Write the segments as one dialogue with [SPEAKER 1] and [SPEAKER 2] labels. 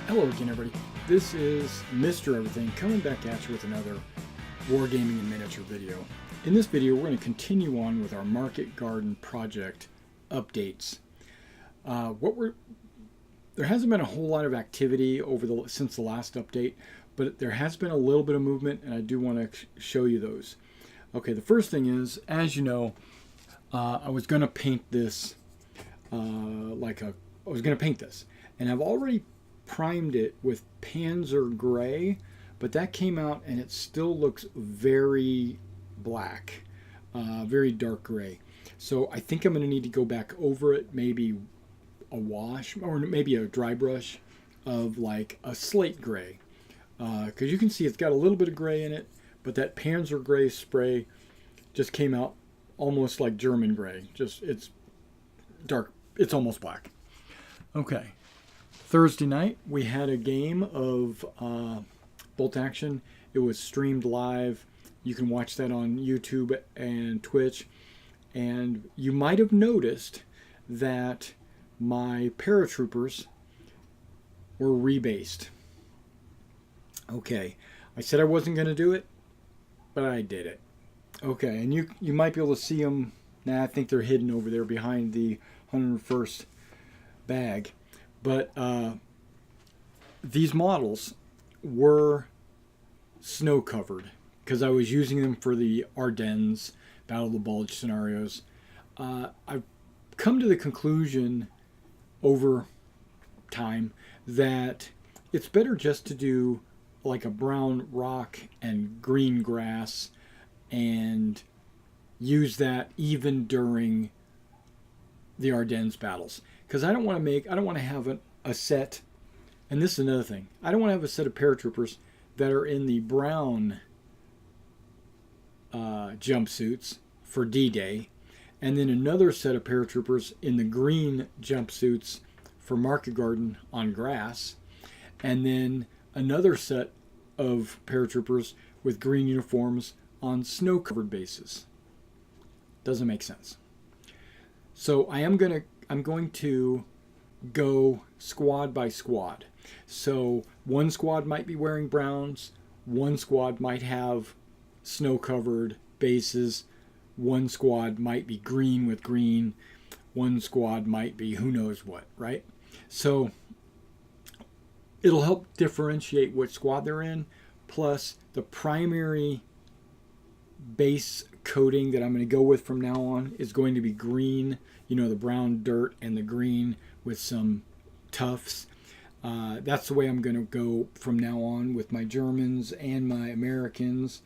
[SPEAKER 1] Hello again, everybody. This is Mr. Everything coming back at you with another Wargaming in Miniature video. In this video, we're going to continue on with our Market Garden project updates. There hasn't been a whole lot of activity since the last update, but there has been a little bit of movement, and I do want to show you those. Okay, the first thing is, as you know, I was going to paint this and I've already primed it with Panzer Gray, but that came out and it still looks very black, very dark gray. So I think I'm going to need to go back over it, maybe a wash or maybe a dry brush of like a slate gray, because you can see it's got a little bit of gray in it, but that Panzer Gray spray just came out almost like German gray. It's dark, it's almost black. Okay. Thursday night, we had a game of Bolt Action. It was streamed live. You can watch that on YouTube and Twitch. And you might have noticed that my paratroopers were rebased. Okay, I said I wasn't going to do it, but I did it. Okay, and you might be able to see them. Nah, I think they're hidden over there behind the 101st bag. But these models were snow covered because I was using them for the Ardennes Battle of the Bulge scenarios. I've come to the conclusion over time that it's better just to do like a brown rock and green grass and use that even during the Ardennes battles. Because I don't want to have a set, and this is another thing, I don't want to have a set of paratroopers that are in the brown jumpsuits for D-Day, and then another set of paratroopers in the green jumpsuits for Market Garden on grass, and then another set of paratroopers with green uniforms on snow-covered bases. Doesn't make sense. So I'm going to go squad by squad. So one squad might be wearing browns, one squad might have snow-covered bases, one squad might be green with green, one squad might be who knows what, right? So it'll help differentiate which squad they're in, plus the primary base coating that I'm going to go with from now on is going to be green, the brown dirt and the green with some tufts. That's the way I'm going to go from now on with my Germans and my Americans,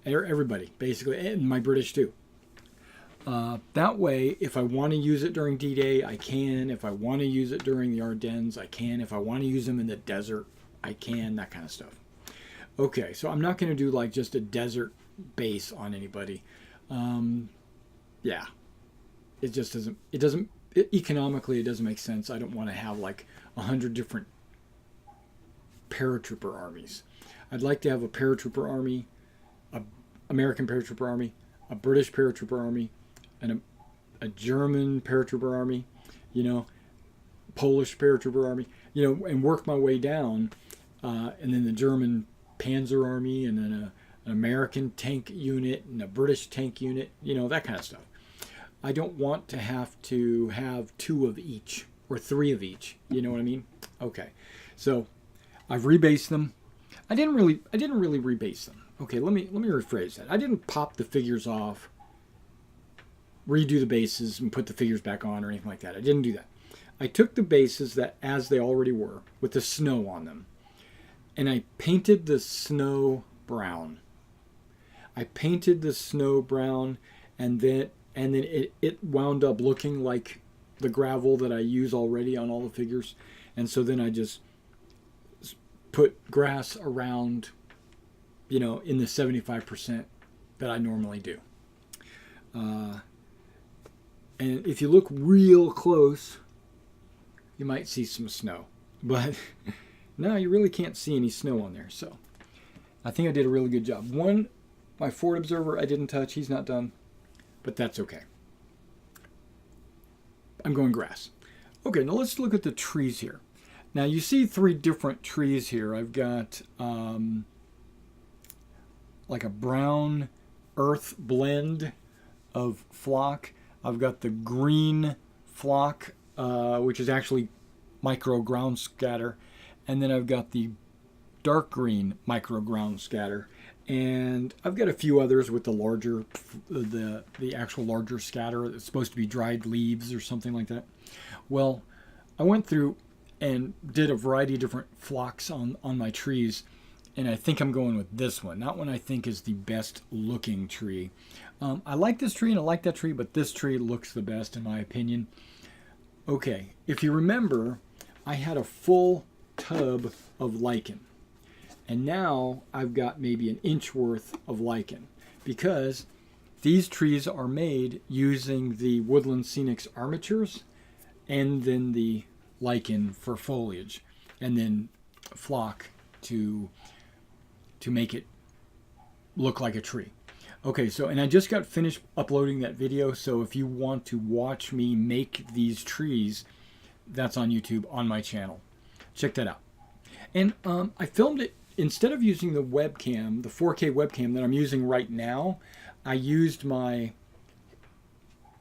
[SPEAKER 1] everybody basically, and my British too. That way, if I want to use it during D-Day, I can. If I want to use it during the Ardennes, I can. If I want to use them in the desert, I can, that kind of stuff. Okay, so I'm not going to do like just a desert base on anybody. Yeah, it just doesn't economically, it doesn't make sense. I don't want to have like 100 different paratrooper armies. I'd like to have a paratrooper army, a American paratrooper army, a British paratrooper army, and a German paratrooper army, Polish paratrooper army, and work my way down, and then the German Panzer Army, and then an American tank unit, and a British tank unit, that kind of stuff. I don't want to have two of each or three of each. You know what I mean? Okay, so I've rebased them. I didn't really rebase them. Okay, let me rephrase that. I didn't pop the figures off, redo the bases, and put the figures back on or anything like that. I didn't do that. I took the bases that as they already were with the snow on them, and I painted the snow brown. And then it wound up looking like the gravel that I use already on all the figures. And so then I just put grass around, in the 75% that I normally do. And if you look real close, you might see some snow. But no, you really can't see any snow on there. So I think I did a really good job. My forward observer I didn't touch. He's not done. But that's okay. I'm going grass. Okay, now let's look at the trees here. Now you see 3 different trees here. I've got like a brown earth blend of flock. I've got the green flock, which is actually micro ground scatter. And then I've got the dark green micro ground scatter. And I've got a few others with the larger, the actual larger scatter. It's supposed to be dried leaves or something like that. Well, I went through and did a variety of different flocks on my trees, and I think I'm going with this one. That one I think is the best looking tree. I like this tree and I like that tree, but this tree looks the best in my opinion. Okay, if you remember, I had a full tub of lichen. And now I've got maybe an inch worth of lichen, because these trees are made using the Woodland Scenics armatures and then the lichen for foliage, and then flock to make it look like a tree. Okay, so, and I just got finished uploading that video, so if you want to watch me make these trees, that's on YouTube on my channel. Check that out. And I filmed it. Instead of using the webcam, the 4K webcam that I'm using right now, I used my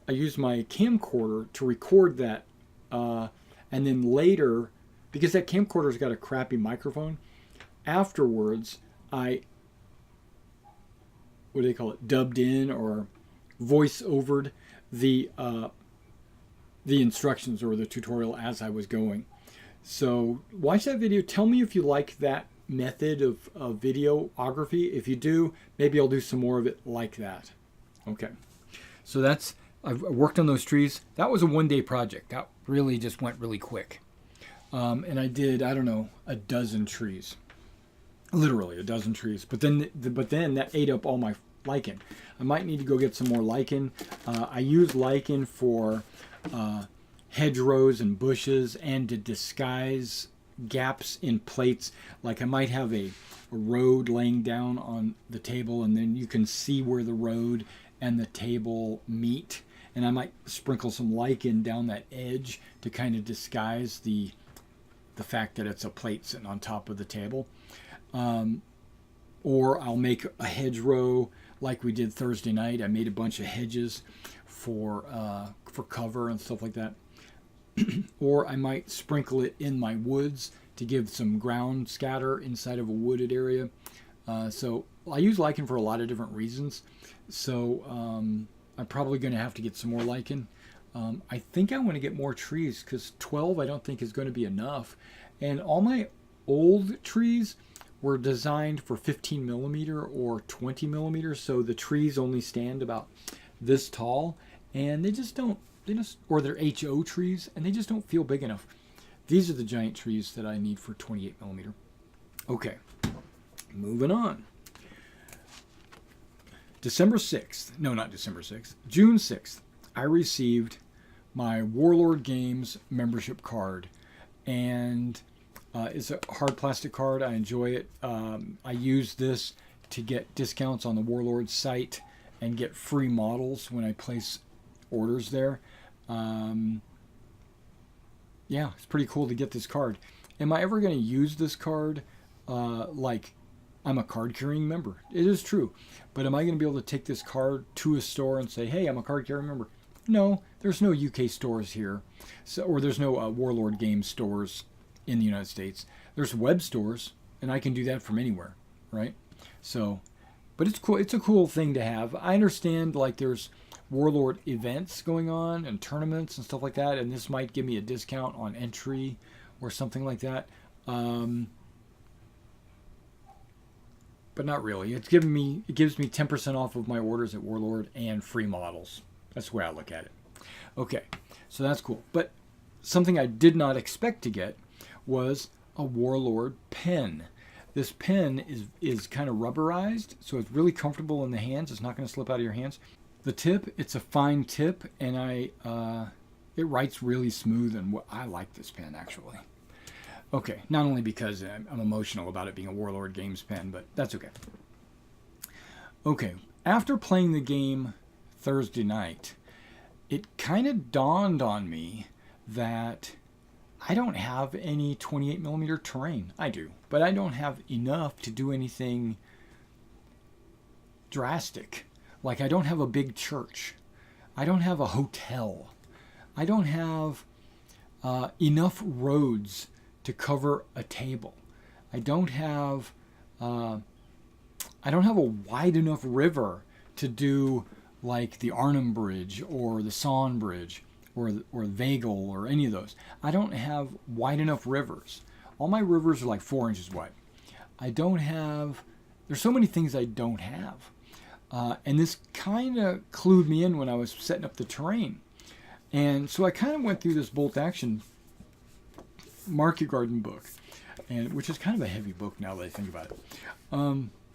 [SPEAKER 1] camcorder to record that, and then later, because that camcorder's got a crappy microphone, afterwards I, what do they call it, dubbed in or voice-overed the instructions or the tutorial as I was going. So watch that video. Tell me if you like that method of videography. If you do, maybe I'll do some more of it like that. Okay, so that's, I've worked on those trees. That was a one-day project. That really just went really quick. And I did, I don't know, a dozen trees, literally a dozen trees. But then that ate up all my lichen. I might need to go get some more lichen. I use lichen for hedgerows and bushes and to disguise gaps in plates. Like I might have a road laying down on the table, and then you can see where the road and the table meet, and I might sprinkle some lichen down that edge to kind of disguise the fact that it's a plate sitting on top of the table. Or I'll make a hedgerow like we did Thursday night. I made a bunch of hedges for cover and stuff like that. Or I might sprinkle it in my woods to give some ground scatter inside of a wooded area. So I use lichen for a lot of different reasons. So I'm probably going to have to get some more lichen. I think I want to get more trees, because 12 I don't think is going to be enough. And all my old trees were designed for 15 millimeter or 20 millimeters. So the trees only stand about this tall, and they just don't, or they're HO trees, and they just don't feel big enough. These are the giant trees that I need for 28 millimeter. Okay, moving on. December 6th, no, not December 6th, June 6th, I received my Warlord Games membership card, and it's a hard plastic card. I enjoy it. I use this to get discounts on the Warlord site and get free models when I place orders there. Yeah, it's pretty cool to get this card. Am I ever going to use this card like I'm a card carrying member? It is true. But am I going to be able to take this card to a store and say, hey, I'm a card carrying member? No, there's no UK stores here. So, or there's no Warlord Games stores in the United States. There's web stores, and I can do that from anywhere, right? So, but it's cool. It's a cool thing to have. I understand, like, there's Warlord events going on and tournaments and stuff like that, and this might give me a discount on entry or something like that. But not really. It gives me 10% off of my orders at Warlord and free models. That's the way I look at it. Okay, so that's cool. But something I did not expect to get was a Warlord pen. This pen is kind of rubberized, so it's really comfortable in the hands. It's not going to slip out of your hands. The tip, it's a fine tip, and it writes really smooth, and I like this pen actually. Okay, not only because I'm emotional about it being a Warlord Games pen, but that's okay. Okay, after playing the game Thursday night, it kind of dawned on me that I don't have any 28 millimeter terrain. I do, but I don't have enough to do anything drastic. Like I don't have a big church. I don't have a hotel. I don't have enough roads to cover a table. I don't have a wide enough river to do like the Arnhem Bridge or the Son Bridge or Vehgel or any of those. I don't have wide enough rivers. All my rivers are like 4 inches wide. I don't have. There's so many things I don't have, and this kind of clued me in when I was setting up the terrain. And so I kind of went through this bolt action market garden book, and which is kind of a heavy book now that I think about it.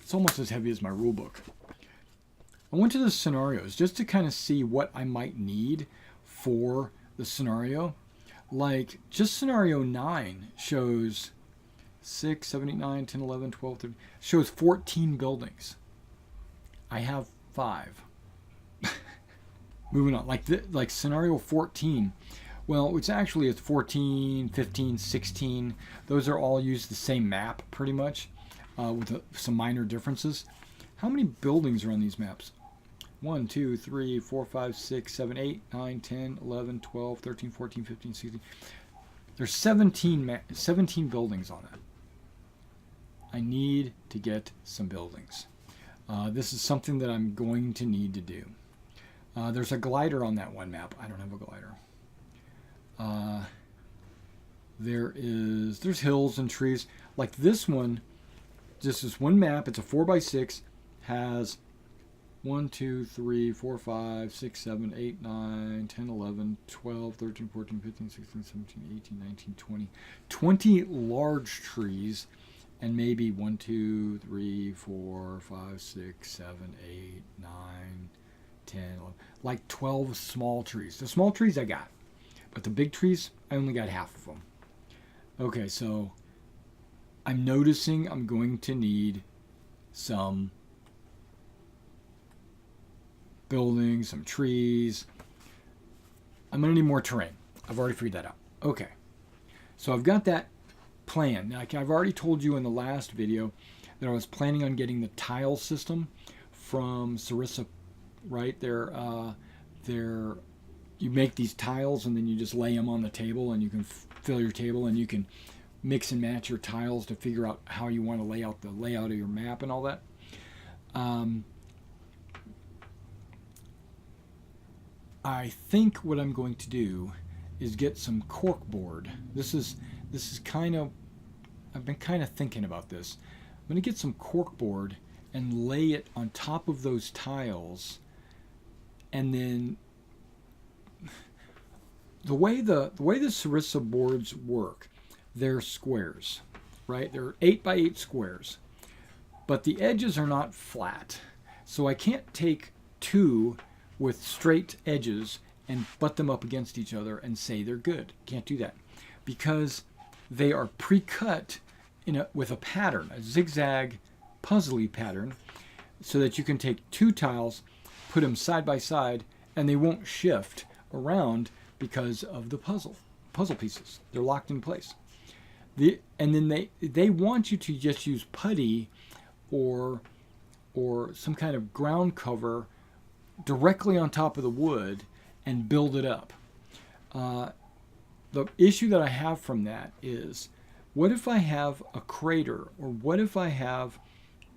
[SPEAKER 1] It's almost as heavy as my rule book. I went to the scenarios just to kind of see what I might need for the scenario. Like just scenario 9 shows 6, 7, 8, 9, 10, 11, 12, 13, shows 14 buildings. I have 5. Moving on, like scenario 14. Well, it's 14, 15, 16. Those are all use the same map pretty much, with some minor differences. How many buildings are on these maps? 1, 2, 3, 4, 5, 6, 7, 8, 9, 10, 11, 12, 13, 14, 15, 16. There's 17 buildings on it. I need to get some buildings. This is something that I'm going to need to do. There's a glider on that one map. I don't have a glider. There's hills and trees. Like this one, this is one map. It's a 4x6. Has 1, 2, 3, 4, 5, 6, 7, 8, 9, 10, 11, 12, 13, 14, 15, 16, 17, 18, 19, 20. 20 large trees, and maybe 1, 2, 3, 4, 5, 6, 7, 8, 9, 10, 11. Like 12 small trees. The small trees I got, but the big trees, I only got half of them. Okay, so I'm noticing I'm going to need some buildings, some trees. I'm going to need more terrain. I've already figured that out. Okay, so I've got that plan. Now, I've already told you in the last video that I was planning on getting the tile system from Sarissa, right? You make these tiles and then you just lay them on the table and you can fill your table and you can mix and match your tiles to figure out how you want to lay out the layout of your map and all that. I think what I'm going to do is get some cork board. This is kind of, I've been kind of thinking about this. I'm going to get some cork board and lay it on top of those tiles, and then the way the Sarissa boards work, they're squares, right? They're 8x8 squares, but the edges are not flat. So I can't take two with straight edges and butt them up against each other and say they're good. Can't do that because they are pre-cut with a pattern, a zigzag puzzly pattern, so that you can take two tiles, put them side by side, and they won't shift around because of the puzzle pieces. They're locked in place. And then they want you to just use putty or some kind of ground cover directly on top of the wood and build it up. The issue that I have from that is, what if I have a crater, or what if I have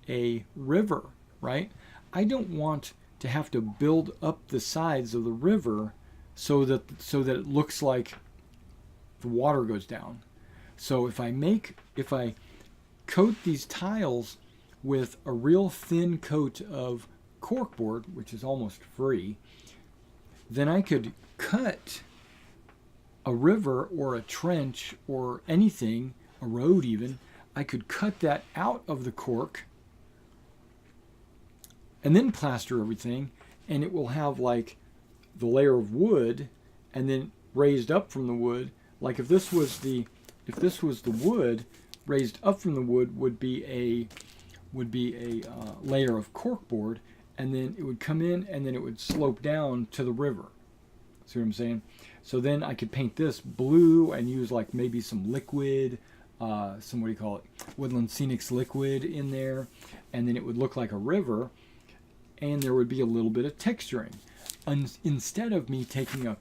[SPEAKER 1] a river, right? I don't want to have to build up the sides of the river so that it looks like the water goes down. So if I coat these tiles with a real thin coat of corkboard, which is almost free, then I could cut a river or a trench or anything, a road even. I could cut that out of the cork and then plaster everything, and it will have like the layer of wood, and then raised up from the wood. Like if this was the wood, raised up from the wood would be a layer of corkboard, and then it would come in and then it would slope down to the river. See what I'm saying? So then I could paint this blue and use like maybe some liquid, some, what do you call it, Woodland Scenics liquid in there, and then it would look like a river, and there would be a little bit of texturing. Instead of me taking a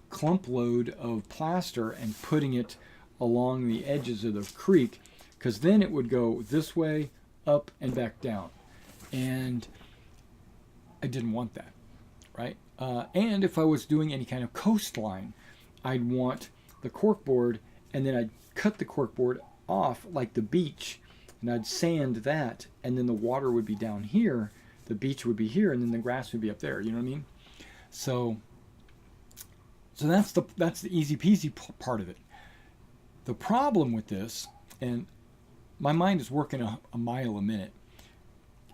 [SPEAKER 1] clump load of plaster and putting it along the edges of the creek, because then it would go this way, up, and back down. And I didn't want that, right? And if I was doing any kind of coastline, I'd want the corkboard, and then I'd cut the corkboard off like the beach, and I'd sand that, and then the water would be down here, the beach would be here, and then the grass would be up there. You know what I mean? So that's the easy peasy part of it. The problem with this, and my mind is working a mile a minute,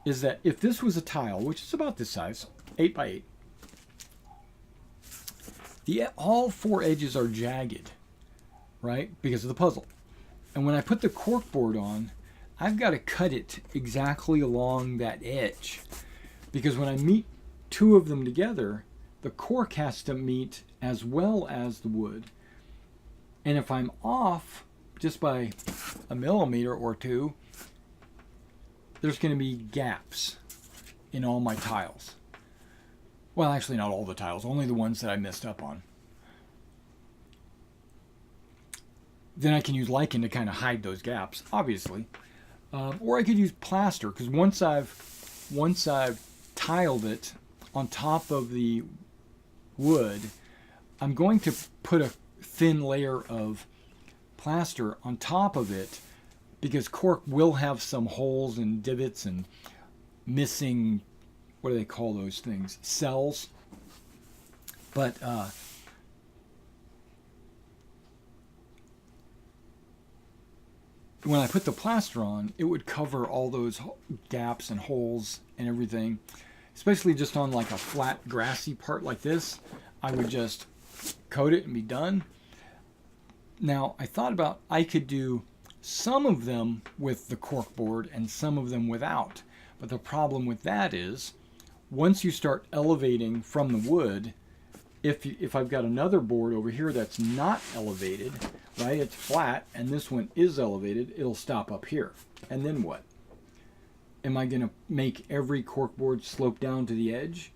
[SPEAKER 1] is that if this was a tile, which is about this size, 8 by 8, all 4 edges are jagged, right? Because of the puzzle. And when I put the corkboard on, I've got to cut it exactly along that edge. Because when I meet 2 of them together, the cork has to meet as well as the wood. And if I'm off just by a millimeter or 2, there's going to be gaps in all my tiles. Well, actually not all the tiles, only the ones that I messed up on. Then I can use lichen to kind of hide those gaps, obviously. Or I could use plaster, because once I've tiled it on top of the wood, I'm going to put a thin layer of plaster on top of it, because cork will have some holes and divots and missing, what do they call those things? Cells. But when I put the plaster on, it would cover all those gaps and holes and everything, especially just on like a flat grassy part like this. I would just coat it and be done. Now, I thought about, I could do some of them with the corkboard and some of them without. But the problem with that is, once you start elevating from the wood, if I've got another board over here that's not elevated, right, it's flat, and this one is elevated, it'll stop up here. And then what? Am I going to make every corkboard slope down to the edge?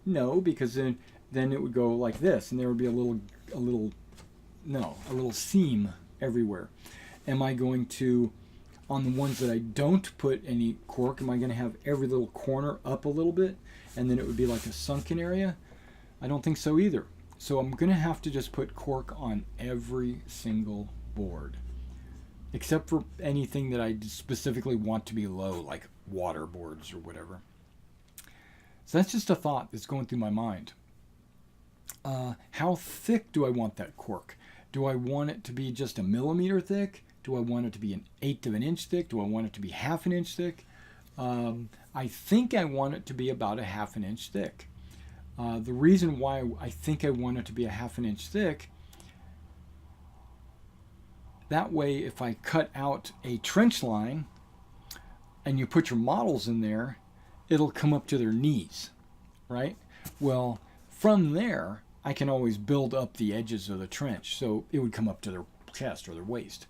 [SPEAKER 1] No, because then it would go like this, and there would be a little seam everywhere. Am I going to, on the ones that I don't put any cork, am I going to have every little corner up a little bit, and then it would be like a sunken area? I don't think so either. So I'm going to have to just put cork on every single board, except for anything that I specifically want to be low, like water boards or whatever. So that's just a thought that's going through my mind. How thick do I want that cork? Do I want it to be just a millimeter thick? Do I want it to be 1/8 of an inch thick? Do I want it to be 1/2 an inch thick? I think I want it to be about 1/2 an inch thick. The reason why I think I want it to be 1/2 an inch thick, that way if I cut out a trench line and you put your models in there, it'll come up to their knees, right? Well, from there, I can always build up the edges of the trench, so it would come up to their chest or their waist.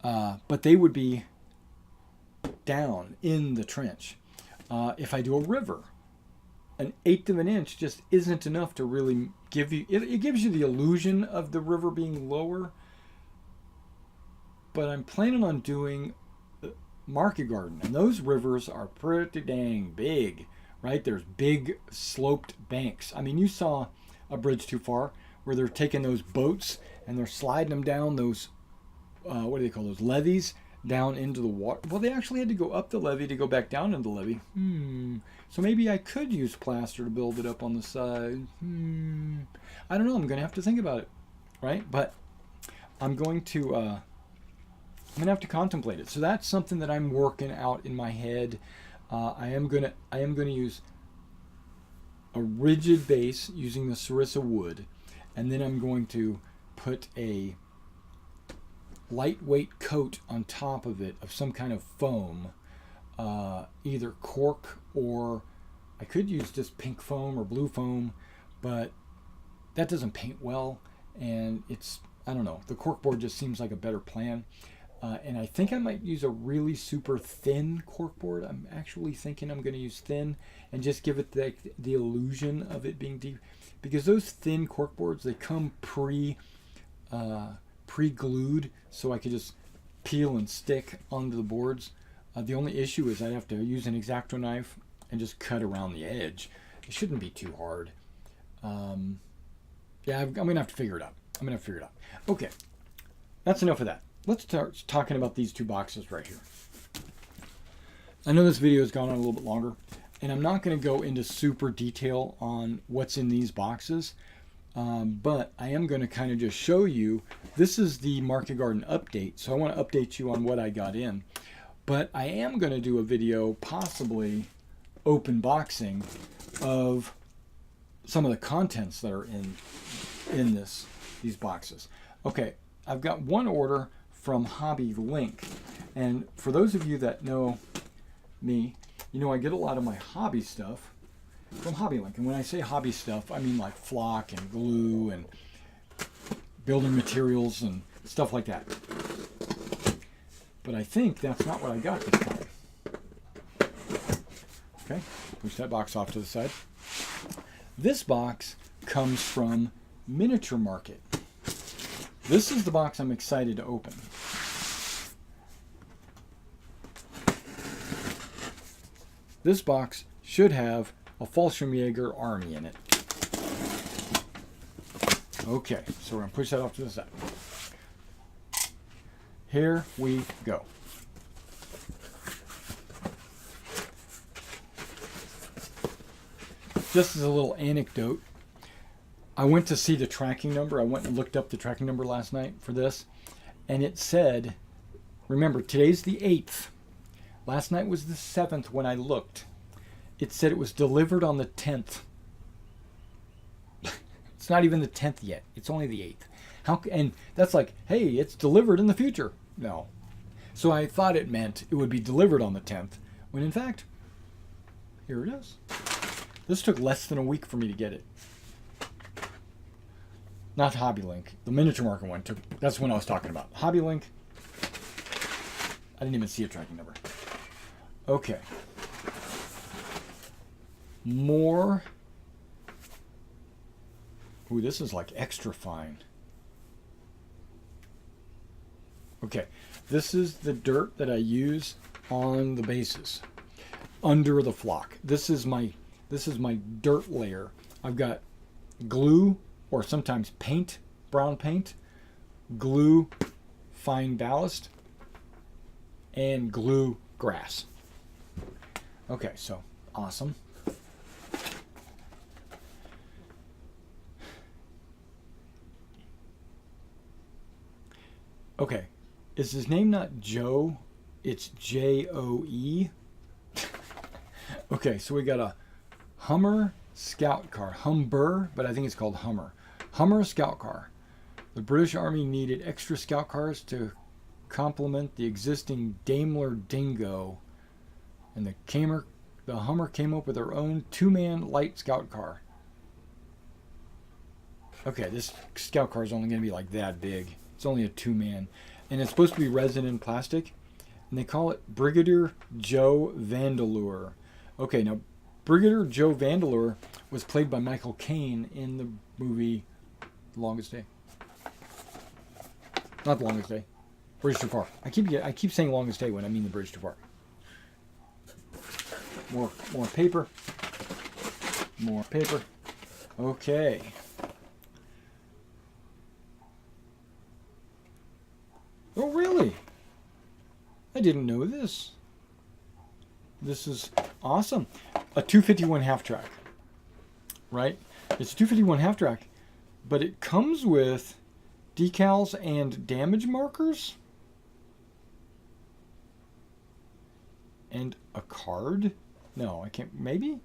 [SPEAKER 1] But they would be down in the trench. If I do a river, 1/8 of an inch just isn't enough to really give you, it gives you the illusion of the river being lower, but I'm planning on doing market garden, and those rivers are pretty dang big, right? There's big sloped banks. I mean, you saw A Bridge Too Far, where they're taking those boats and they're sliding them down those, what do they call those, levees, down into the water. Well, they actually had to go up the levee to go back down into the levee. So maybe I could use plaster to build it up on the side. I don't know. I'm going to have to think about it, right? But I'm going to have to contemplate it. So that's something that I'm working out in my head. I am gonna use a rigid base using the Sarissa wood, and then I'm going to put a lightweight coat on top of it of some kind of foam, either cork, or I could use just pink foam or blue foam, but that doesn't paint well, and it's, I don't know, the corkboard just seems like a better plan. And I think I might use a really super thin corkboard. I'm actually thinking I'm going to use thin and just give it the illusion of it being deep, because those thin corkboards, they come pre-glued, so I could just peel and stick onto the boards. The only issue is I'd have to use an X-Acto knife and just cut around the edge. It shouldn't be too hard. Yeah, I'm going to have to figure it out. Okay, that's enough of that. Let's start talking about these two boxes right here. I know this video has gone on a little bit longer, and I'm not going to go into super detail on what's in these boxes, but I am going to kind of just show you. This is the Market Garden update, so I want to update you on what I got in. But I am going to do a video, possibly open boxing, of some of the contents that are in these boxes. Okay, I've got one order from Hobby Link, and for those of you that know me, you know I get a lot of my hobby stuff from Hobby Link. And when I say hobby stuff, I mean like flock and glue and building materials and stuff like that. But I think that's not what I got this time. Okay, push that box off to the side. This box comes from Miniature Market. This is the box I'm excited to open. This box should have a Fallschirmjäger army in it. Okay, so we're going to push that off to the side. Here we go. Just as a little anecdote, I went to see the tracking number. I went and looked up the tracking number last night for this, and it said, remember, today's the 8th. Last night was the 7th when I looked. It said it was delivered on the 10th. It's not even the 10th yet. It's only the 8th. And that's like, hey, it's delivered in the future. No. So I thought it meant it would be delivered on the 10th, when in fact, here it is. This took less than a week for me to get it. Not Hobby Link. The Miniature Market one took, that's when I was talking about. Hobby Link, I didn't even see a tracking number. Okay. More. Ooh, this is like extra fine. Okay, this is the dirt that I use on the bases under the flock. This is my dirt layer. I've got glue, or sometimes paint, brown paint, glue, fine ballast, and glue grass. Okay, so awesome. Okay, is his name not Joe? It's Joe. Okay, so we got a Hummer scout car. Humber, but I think it's called Hummer. Hummer scout car. The British Army needed extra scout cars to complement the existing Daimler Dingo, and the Hummer came up with their own two-man light scout car. Okay, this scout car is only going to be like that big. It's only a two-man, and it's supposed to be resin and plastic, and they call it Brigadier Joe Vandeleur. Okay, now Brigadier Joe Vandeleur was played by Michael Caine in the movie The Longest Day. Not The Longest Day. Bridge Too Far. I keep saying Longest Day when I mean The Bridge Too Far. More paper. More paper. Okay. Oh, really? I didn't know this. This is awesome. A 251 half track. Right? It's a 251 half track, but it comes with decals and damage markers. And a card? No, I can't. Maybe?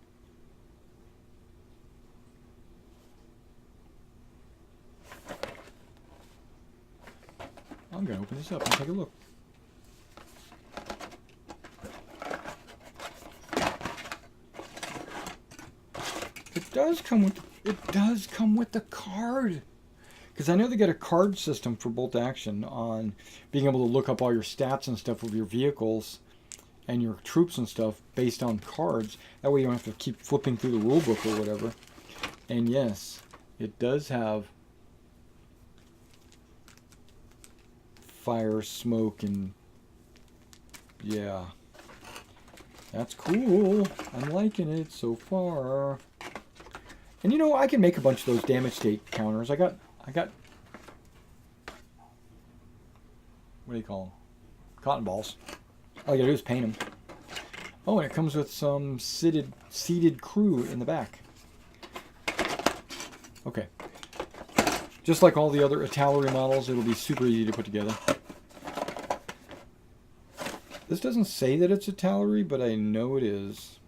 [SPEAKER 1] I'm going to open this up and take a look. It does come with the card. Because I know they got a card system for bolt action on being able to look up all your stats and stuff of your vehicles and your troops and stuff based on cards. That way you don't have to keep flipping through the rule book or whatever. And yes, it does have fire, smoke, and yeah. That's cool. I'm liking it so far. And you know, I can make a bunch of those damage state counters. I got what do you call them? Cotton balls. All you gotta do is paint them. Oh, and it comes with some seated crew in the back. Okay. Just like all the other Italeri models, it'll be super easy to put together. This doesn't say that it's Italeri, but I know it is.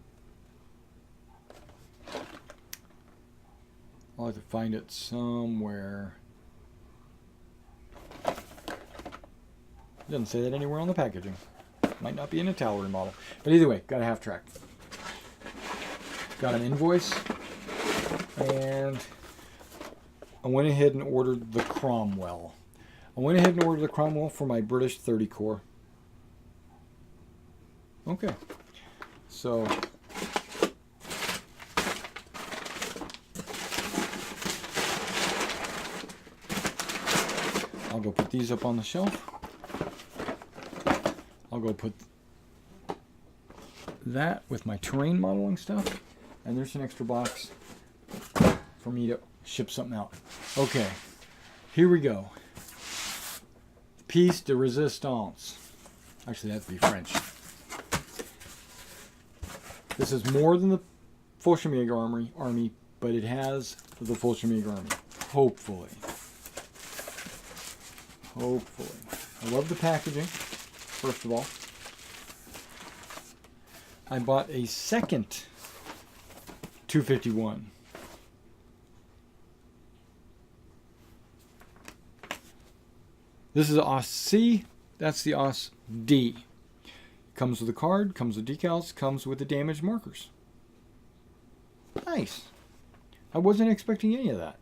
[SPEAKER 1] I'll have to find it somewhere. It doesn't say that anywhere on the packaging. Might not be an Italeri model. But either way, got a half track. Got an invoice. And I went ahead and ordered the Cromwell. I went ahead and ordered the Cromwell for my British 30 core. Okay. So I'll go put these up on the shelf. I'll go put that with my terrain modeling stuff. And there's an extra box for me to ship something out. Okay, here we go. Piece de resistance. Actually, that'd be French. This is more than the Fallschirmjäger army, but it has the Fallschirmjäger army. Hopefully. Hopefully. I love the packaging, first of all. I bought a second 251. This is OS C. That's the OS D. Comes with a card, comes with decals, comes with the damaged markers. Nice. I wasn't expecting any of that.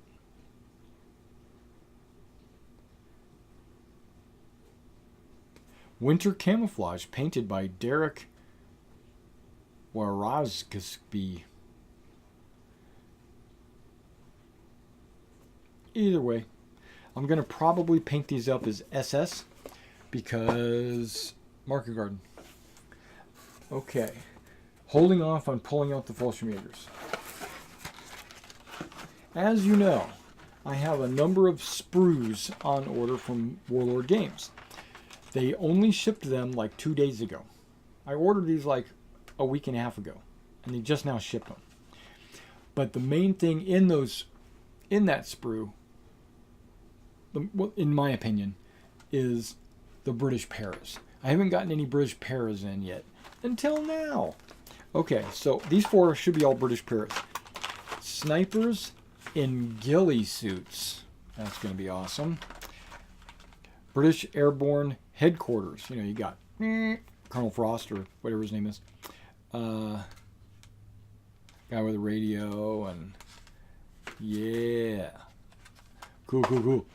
[SPEAKER 1] Winter Camouflage, painted by Derek Warazkasby. Either way, I'm going to probably paint these up as SS because Market Garden. Okay, holding off on pulling out the Fallschirmjägers. As you know, I have a number of sprues on order from Warlord Games. They only shipped them like 2 days ago. I ordered these like a week and a half ago, and they just now shipped them. But the main thing in that sprue, in my opinion, is the British Paras. I haven't gotten any British Paras in yet. Until now. Okay, so these four should be all British Paras. Snipers in ghillie suits. That's going to be awesome. British Airborne Headquarters. You know, you got Colonel Frost or whatever his name is. Guy with a radio and yeah. Cool.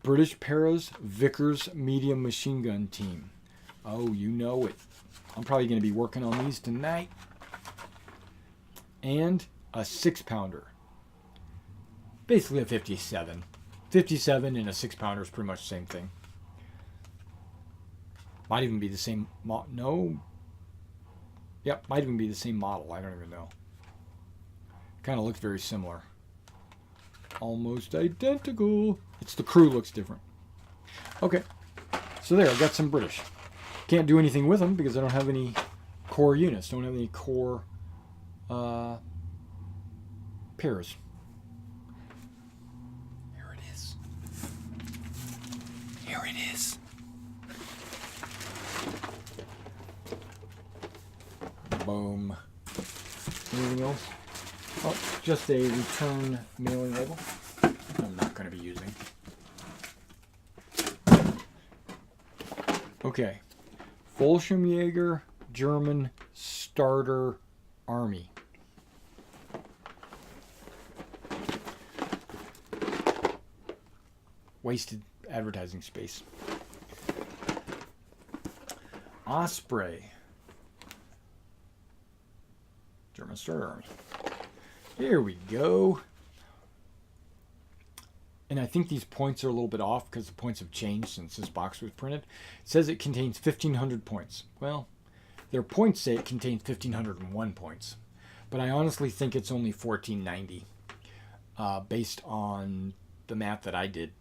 [SPEAKER 1] British Paras Vickers Medium Machine Gun Team. Oh, you know it. I'm probably going to be working on these tonight. And a 6-pounder. Basically a 57. 57 and a 6-pounder is pretty much the same thing. Might even be the same no. Yep, might even be the same model. I don't even know. Kind of looks very similar. Almost identical. It's the crew looks different. Okay. So there, I got some British. Can't do anything with them because I don't have any core units. Don't have any core pairs. Here it is. Here it is. Boom. Anything else? Oh, just a return mailing label. I'm not going to be using. Okay. Fallschirmjäger German Starter Army. wasted advertising space. Osprey. German Starter Army. Here we go. And I think these points are a little bit off because the points have changed since this box was printed. It says it contains 1,500 points. Well, their points say it contains 1,501 points. But I honestly think it's only 1,490 based on the math that I did.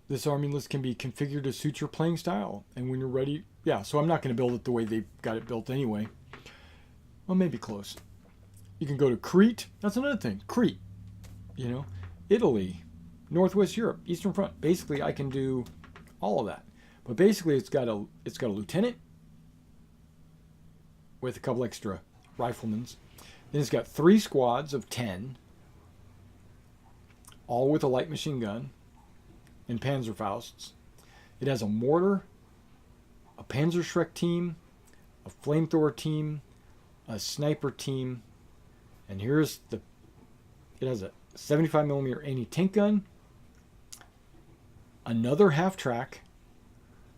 [SPEAKER 1] This army list can be configured to suit your playing style. And when you're ready, yeah, so I'm not going to build it the way they got it built anyway. Well, maybe close. You can go to Crete. That's another thing. Crete. You know, Italy, Northwest Europe, Eastern Front. Basically, I can do all of that. But basically, it's got a lieutenant with a couple extra riflemen. Then it's got 3 squads of 10, all with a light machine gun and Panzerfausts. It has a mortar, a Panzerschreck team, a flamethrower team, a sniper team, and here's the. It has a 75mm anti-tank gun, another half-track,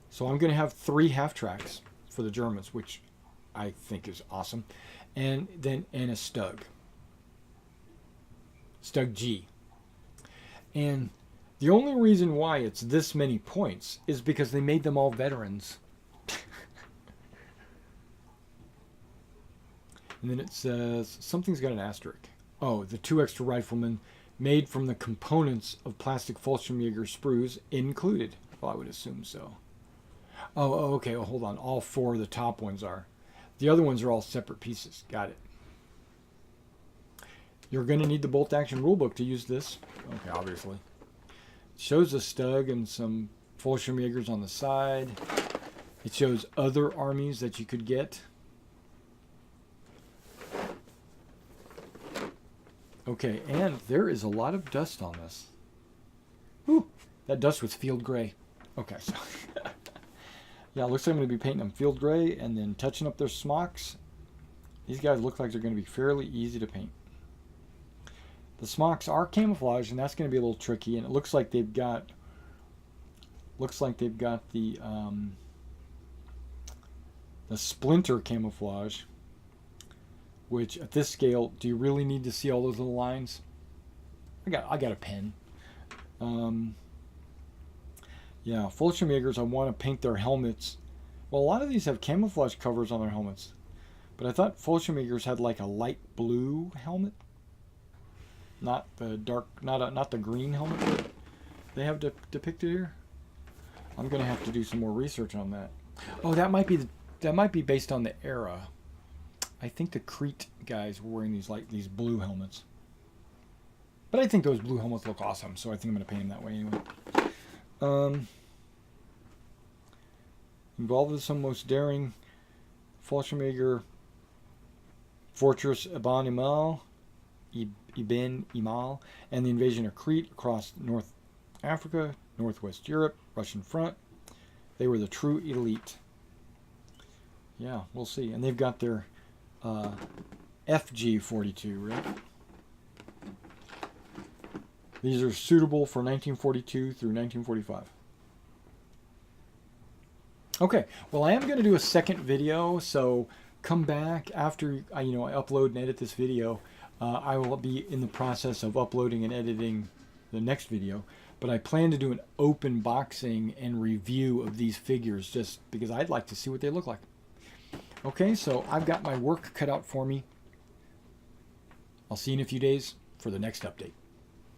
[SPEAKER 1] so I'm going to have 3 half-tracks for the Germans, which I think is awesome, and a Stug G. And the only reason why it's this many points is because they made them all veterans. And then it says something's got an asterisk. Oh, the 2 extra riflemen made from the components of plastic Fallschirmjagers sprues included. Well, I would assume so. Oh, okay. Oh, hold on. All 4 of the top ones are. The other ones are all separate pieces. Got it. You're going to need the bolt action rulebook to use this. Okay, obviously. It shows a Stug and some Fallschirmjagers on the side. It shows other armies that you could get. Okay, and there is a lot of dust on this. Whew, that dust was field gray. Okay, so yeah, it looks like I'm going to be painting them field gray and then touching up their smocks. These guys look like they're going to be fairly easy to paint. The smocks are camouflage, and that's going to be a little tricky. And it looks like they've got the splinter camouflage. Which at this scale, do you really need to see all those little lines? I got a pen. Yeah, Fallschirmjagers, I want to paint their helmets. Well, a lot of these have camouflage covers on their helmets, but I thought Fallschirmjagers had like a light blue helmet, not the dark, not the green helmet that they have depicted here. I'm gonna have to do some more research on that. Oh, that might be based on the era. I think the Crete guys were wearing these blue helmets. But I think those blue helmets look awesome, so I think I'm going to paint them that way anyway. Involved with some most daring Fallschirmjager Fortress Ibn Imal, and the invasion of Crete across North Africa, Northwest Europe, Russian front. They were the true elite. Yeah, we'll see. And they've got their FG-42, right? These are suitable for 1942 through 1945. Okay, well, I am going to do a second video, so come back after I upload and edit this video. I will be in the process of uploading and editing the next video, but I plan to do an open boxing and review of these figures just because I'd like to see what they look like. Okay, so I've got my work cut out for me. I'll see you in a few days for the next update.